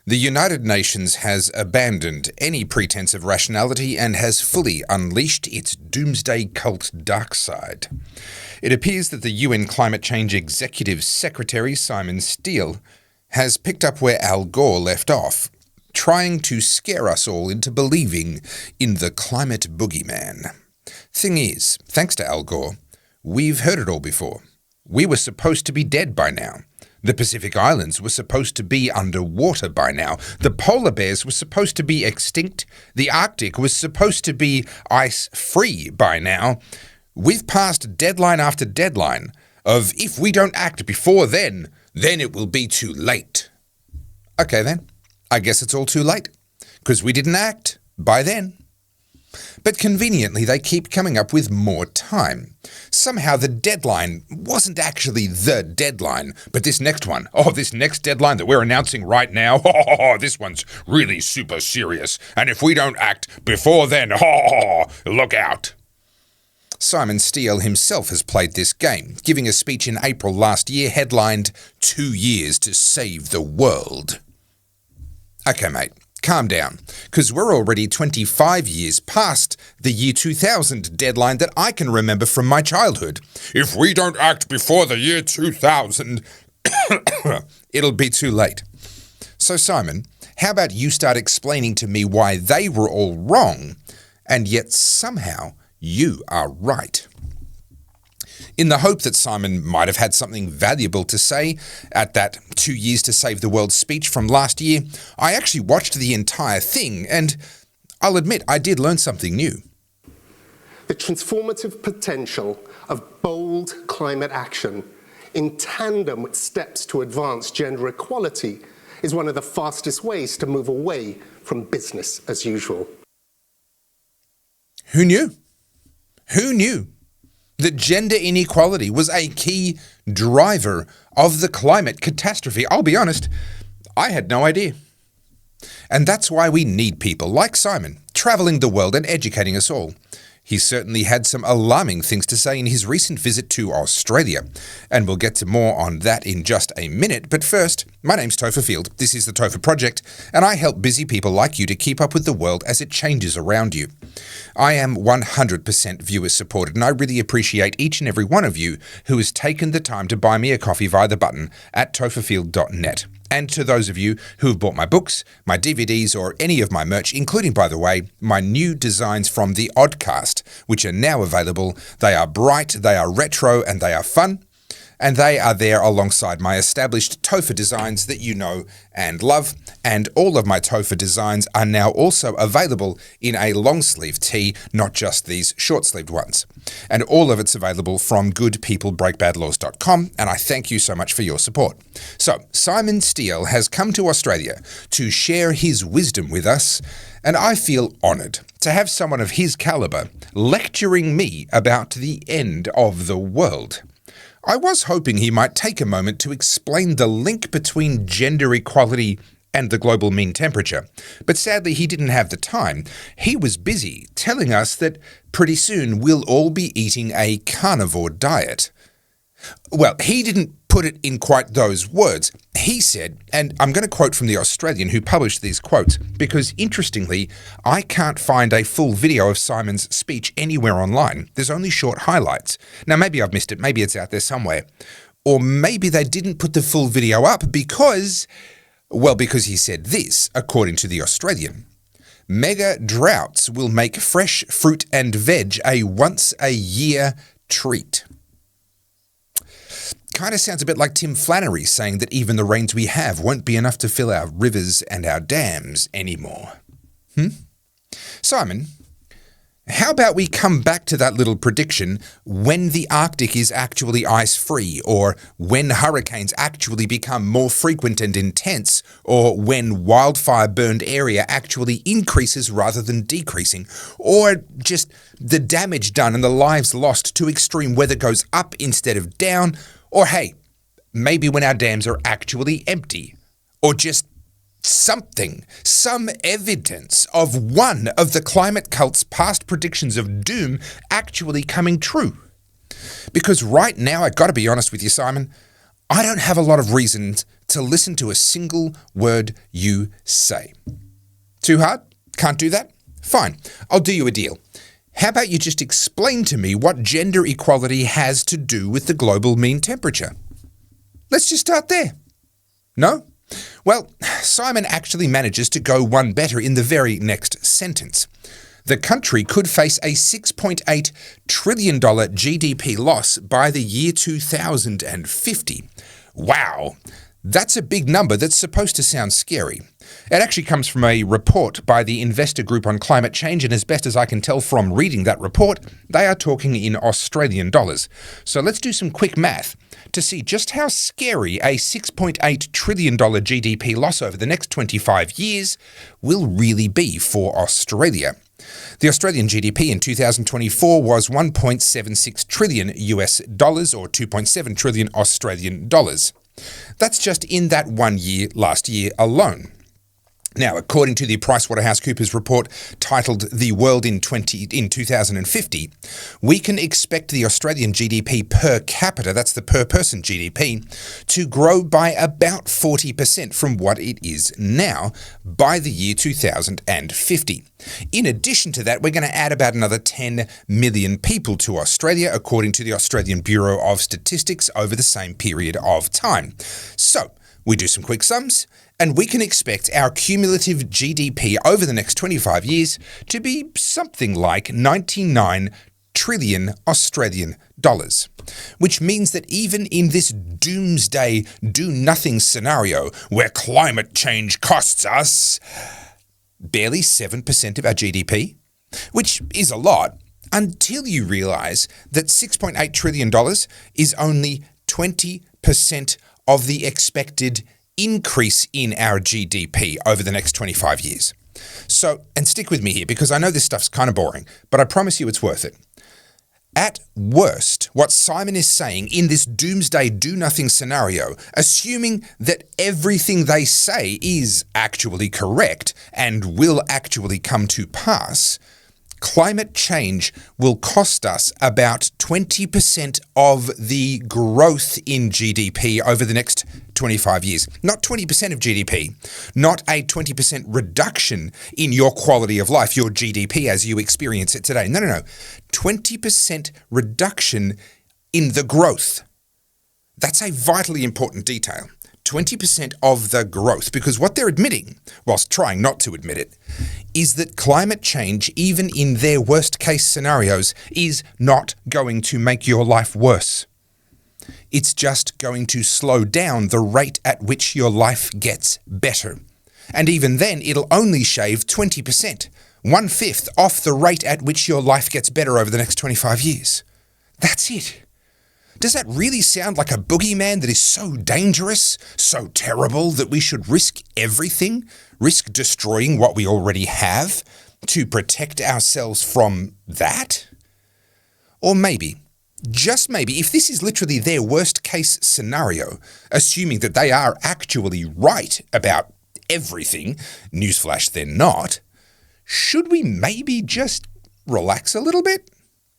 The United Nations has abandoned any pretense of rationality and has fully unleashed its doomsday cult dark side. It appears that the UN Climate Change Executive Secretary, Simon Steele, has picked up where Al Gore left off, trying to scare us all into believing in the climate boogeyman. Thing is, thanks to Al Gore, we've heard it all before. We were supposed to be dead by now. The Pacific Islands were supposed to be underwater by now. The polar bears were supposed to be extinct. The Arctic was supposed to be ice-free by now. We've passed deadline after deadline of if we don't act before then it will be too late. Okay then, I guess it's all too late, because we didn't act by then. But conveniently, they keep coming up with more time. Somehow the deadline wasn't actually the deadline, but this next deadline that we're announcing right now, this one's really super serious. And if we don't act before then, look out. Simon Steele himself has played this game, giving a speech in April last year headlined, 2 years to save the world. Okay, mate. Calm down, because we're already 25 years past the year 2000 deadline that I can remember from my childhood. If we don't act before the year 2000, it'll be too late. So Simon, how about you start explaining to me why they were all wrong, and yet somehow you are right? In the hope that Simon might have had something valuable to say at that 2 years to save the world speech from last year, I actually watched the entire thing, and I'll admit I did learn something new. The transformative potential of bold climate action in tandem with steps to advance gender equality is one of the fastest ways to move away from business as usual. Who knew? Who knew that gender inequality was a key driver of the climate catastrophe? I'll be honest, I had no idea. And that's why we need people like Simon travelling the world and educating us all. He certainly had some alarming things to say in his recent visit to Australia, and we'll get to more on that in just a minute. But first, my name's Topher Field, this is the Topher Project, and I help busy people like you to keep up with the world as it changes around you. I am 100% viewer supported, and I really appreciate each and every one of you who has taken the time to buy me a coffee via the button at topherfield.net. And to those of you who have bought my books, my DVDs, or any of my merch, including, by the way, my new designs from the Oddcast, which are now available. They are bright, they are retro, and they are fun. And they are there alongside my established Topher designs that you know and love. And all of my Topher designs are now also available in a long sleeve tee, not just these short sleeved ones. And all of it's available from goodpeoplebreakbadlaws.com, and I thank you so much for your support. So, Simon Steele has come to Australia to share his wisdom with us, and I feel honoured to have someone of his calibre lecturing me about the end of the world. I was hoping he might take a moment to explain the link between gender equality and the global mean temperature, but sadly he didn't have the time. He was busy telling us that pretty soon we'll all be eating a carnivore diet. Well, he didn't put it in quite those words. He said, and I'm going to quote from the Australian who published these quotes, because interestingly, I can't find a full video of Simon's speech anywhere online. There's only short highlights. Now, maybe I've missed it. Maybe it's out there somewhere. Or maybe they didn't put the full video up because he said this, according to the Australian. Mega droughts will make fresh fruit and veg a once-a-year treat. Kind of sounds a bit like Tim Flannery saying that even the rains we have won't be enough to fill our rivers and our dams anymore. Simon, how about we come back to that little prediction when the Arctic is actually ice-free, or when hurricanes actually become more frequent and intense, or when wildfire-burned area actually increases rather than decreasing, or just the damage done and the lives lost to extreme weather goes up instead of down, or hey, maybe when our dams are actually empty, or just something, some evidence of one of the climate cult's past predictions of doom actually coming true. Because right now, I gotta be honest with you, Simon, I don't have a lot of reasons to listen to a single word you say. Too hard? Can't do that? Fine, I'll do you a deal. How about you just explain to me what gender equality has to do with the global mean temperature? Let's just start there. No? Well, Simon actually manages to go one better in the very next sentence. The country could face a $6.8 trillion GDP loss by the year 2050. Wow, that's a big number that's supposed to sound scary. It actually comes from a report by the Investor Group on Climate Change, and as best as I can tell from reading that report, they are talking in Australian dollars. So let's do some quick math to see just how scary a $6.8 trillion GDP loss over the next 25 years will really be for Australia. The Australian GDP in 2024 was 1.76 trillion US dollars, or 2.7 trillion Australian dollars. That's just in that 1 year last year alone. Now, according to the PricewaterhouseCoopers report titled The World in 2050, we can expect the Australian GDP per capita, that's the per person GDP, to grow by about 40% from what it is now by the year 2050. In addition to that, we're going to add about another 10 million people to Australia, according to the Australian Bureau of Statistics, over the same period of time. So, we do some quick sums, and we can expect our cumulative GDP over the next 25 years to be something like 99 trillion Australian dollars, which means that even in this doomsday do-nothing scenario where climate change costs us barely 7% of our GDP, which is a lot, until you realise that $6.8 trillion is only 20% of the expected increase in our GDP over the next 25 years. So, and stick with me here because I know this stuff's kind of boring, but I promise you it's worth it. At worst, what Simon is saying in this doomsday do-nothing scenario, assuming that everything they say is actually correct and will actually come to pass, climate change will cost us about 20% of the growth in GDP over the next 25 years. Not 20% of GDP, not a 20% reduction in your quality of life, your GDP as you experience it today. No. 20% reduction in the growth. That's a vitally important detail. 20% of the growth, because what they're admitting, whilst trying not to admit it, is that climate change, even in their worst case scenarios, is not going to make your life worse. It's just going to slow down the rate at which your life gets better. And even then, it'll only shave 20%, 1/5 off the rate at which your life gets better over the next 25 years. That's it. Does that really sound like a boogeyman that is so dangerous, so terrible, that we should risk everything, risk destroying what we already have to protect ourselves from that? Or maybe, just maybe, if this is literally their worst case scenario, assuming that they are actually right about everything, newsflash, they're not, should we maybe just relax a little bit?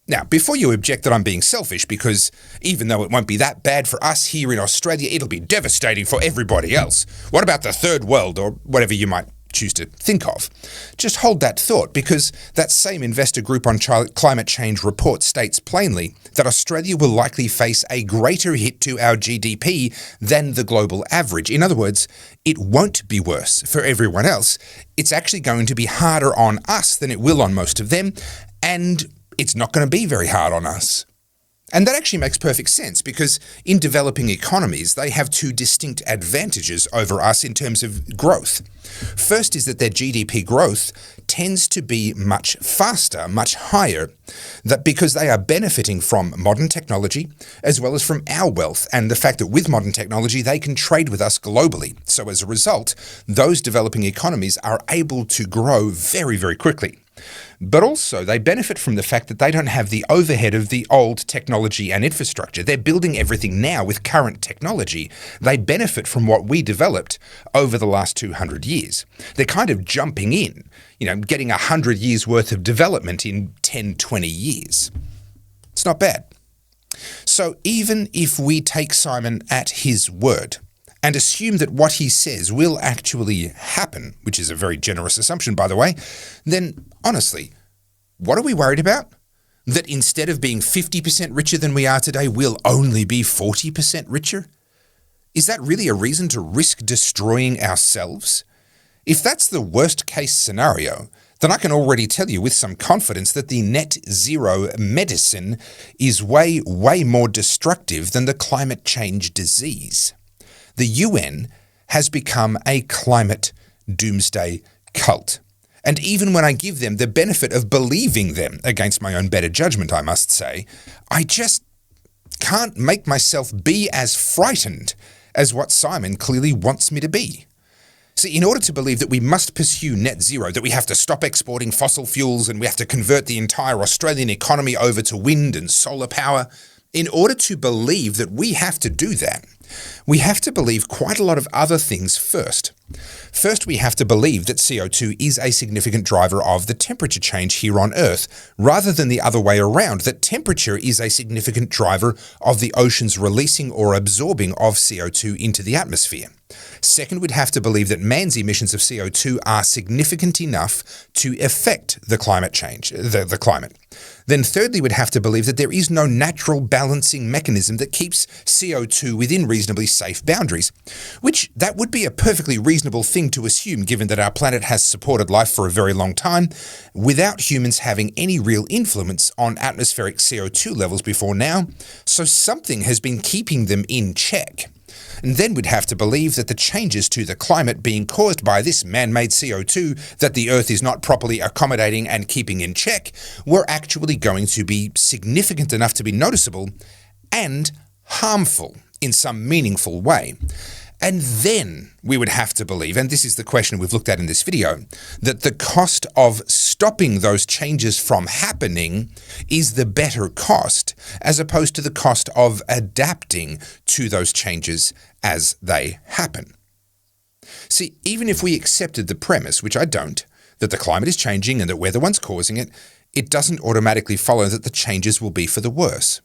Now, before you object that I'm being selfish, because even though it won't be that bad for us here in Australia, it'll be devastating for everybody else. What about the third world, or whatever you might choose to think of? Just hold that thought, because that same Investor Group on Climate Change report states plainly that Australia will likely face a greater hit to our GDP than the global average. In other words, it won't be worse for everyone else. It's actually going to be harder on us than it will on most of them, and it's not going to be very hard on us. And that actually makes perfect sense, because in developing economies, they have two distinct advantages over us in terms of growth. First is that their GDP growth tends to be much faster, much higher, that because they are benefiting from modern technology as well as from our wealth and the fact that with modern technology they can trade with us globally. So as a result, those developing economies are able to grow very, very quickly. But also they benefit from the fact that they don't have the overhead of the old technology and infrastructure. They're building everything now with current technology. They benefit from what we developed over the last 200 years. They're kind of jumping in, getting 100 years worth of development in 10, 20 years. It's not bad. So even if we take Simon at his word and assume that what he says will actually happen, which is a very generous assumption, by the way, then honestly, what are we worried about? That instead of being 50% richer than we are today, we'll only be 40% richer? Is that really a reason to risk destroying ourselves? If that's the worst case scenario, then I can already tell you with some confidence that the net zero medicine is way, way more destructive than the climate change disease. The UN has become a climate doomsday cult. And even when I give them the benefit of believing them, against my own better judgment, I must say, I just can't make myself be as frightened as what Simon clearly wants me to be. See, in order to believe that we must pursue net zero, that we have to stop exporting fossil fuels and we have to convert the entire Australian economy over to wind and solar power, in order to believe that we have to do that, we have to believe quite a lot of other things first. First, we have to believe that CO2 is a significant driver of the temperature change here on Earth, rather than the other way around, that temperature is a significant driver of the oceans releasing or absorbing of CO2 into the atmosphere. Second, we'd have to believe that man's emissions of CO2 are significant enough to affect the climate change, the climate. Then thirdly, we'd have to believe that there is no natural balancing mechanism that keeps CO2 within reasonably safe boundaries, which that would be a perfectly reasonable thing to assume given that our planet has supported life for a very long time without humans having any real influence on atmospheric CO2 levels before now, so something has been keeping them in check. And then we'd have to believe that the changes to the climate being caused by this man-made CO2 that the Earth is not properly accommodating and keeping in check were actually going to be significant enough to be noticeable and harmful in some meaningful way. And then we would have to believe, and this is the question we've looked at in this video, that the cost of stopping those changes from happening is the better cost, as opposed to the cost of adapting to those changes as they happen. See, even if we accepted the premise, which I don't, that the climate is changing and that we're the ones causing it, it doesn't automatically follow that the changes will be for the worse.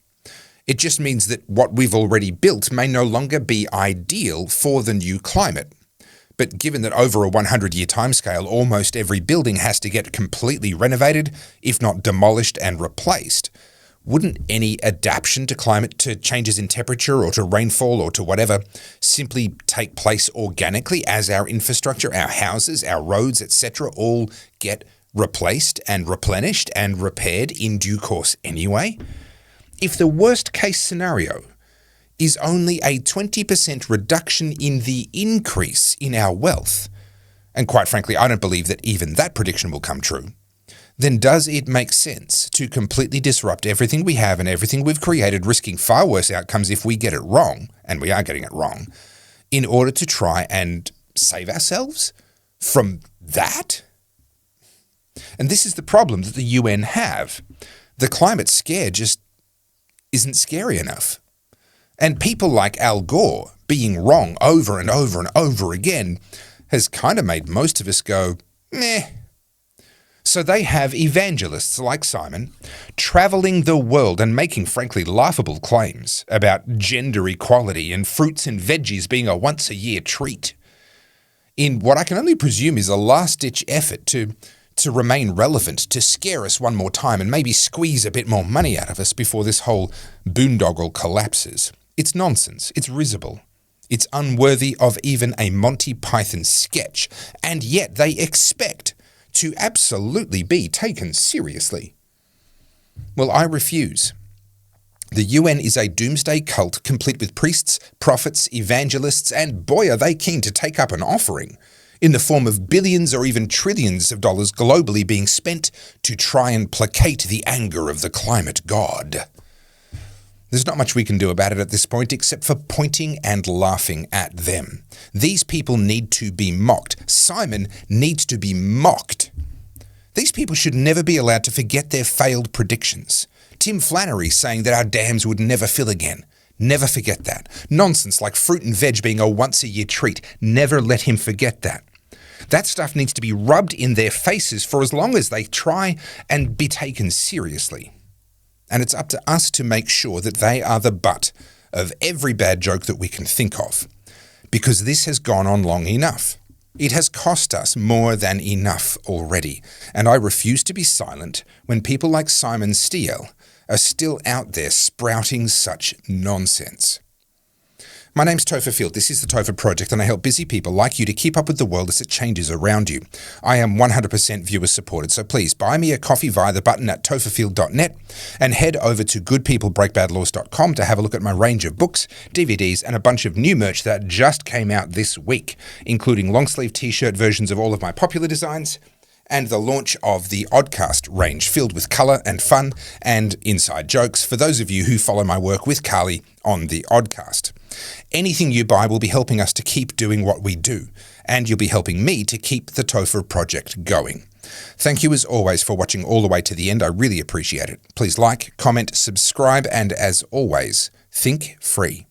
It just means that what we've already built may no longer be ideal for the new climate. But given that over a 100-year timescale, almost every building has to get completely renovated, if not demolished and replaced, wouldn't any adaptation to climate, to changes in temperature or to rainfall or to whatever, simply take place organically as our infrastructure, our houses, our roads, etc., all get replaced and replenished and repaired in due course anyway? If the worst case scenario is only a 20% reduction in the increase in our wealth, and quite frankly, I don't believe that even that prediction will come true, then does it make sense to completely disrupt everything we have and everything we've created, risking far worse outcomes if we get it wrong, and we are getting it wrong, in order to try and save ourselves from that? And this is the problem that the UN have. The climate scare just isn't scary enough. And people like Al Gore being wrong over and over and over again has kind of made most of us go, meh. So they have evangelists like Simon traveling the world and making frankly laughable claims about gender equality and fruits and veggies being a once-a-year treat, in what I can only presume is a last-ditch effort to remain relevant, to scare us one more time and maybe squeeze a bit more money out of us before this whole boondoggle collapses. It's nonsense. It's risible. It's unworthy of even a Monty Python sketch, and yet they expect to absolutely be taken seriously. Well, I refuse. The UN is a doomsday cult complete with priests, prophets, evangelists, and boy are they keen to take up an offering in the form of billions or even trillions of dollars globally being spent to try and placate the anger of the climate god. There's not much we can do about it at this point except for pointing and laughing at them. These people need to be mocked. Simon needs to be mocked. These people should never be allowed to forget their failed predictions. Tim Flannery saying that our dams would never fill again. Never forget that. Nonsense like fruit and veg being a once-a-year treat. Never let him forget that. That stuff needs to be rubbed in their faces for as long as they try and be taken seriously. And it's up to us to make sure that they are the butt of every bad joke that we can think of. because this has gone on long enough. It has cost us more than enough already, and I refuse to be silent when people like Simon Steele are still out there sprouting such nonsense. My name's Topher Field. This is the Topher Project, and I help busy people like you to keep up with the world as it changes around you. I am 100% viewer supported, so please buy me a coffee via the button at topherfield.net and head over to goodpeoplebreakbadlaws.com to have a look at my range of books, DVDs, and a bunch of new merch that just came out this week, including long-sleeve t-shirt versions of all of my popular designs, and the launch of the Oddcast range, filled with colour and fun and inside jokes for those of you who follow my work with Carly on the Oddcast. Anything you buy will be helping us to keep doing what we do, and you'll be helping me to keep the Topher Project going. Thank you as always for watching all the way to the end. I really appreciate it. Please like, comment, subscribe, and as always, think free.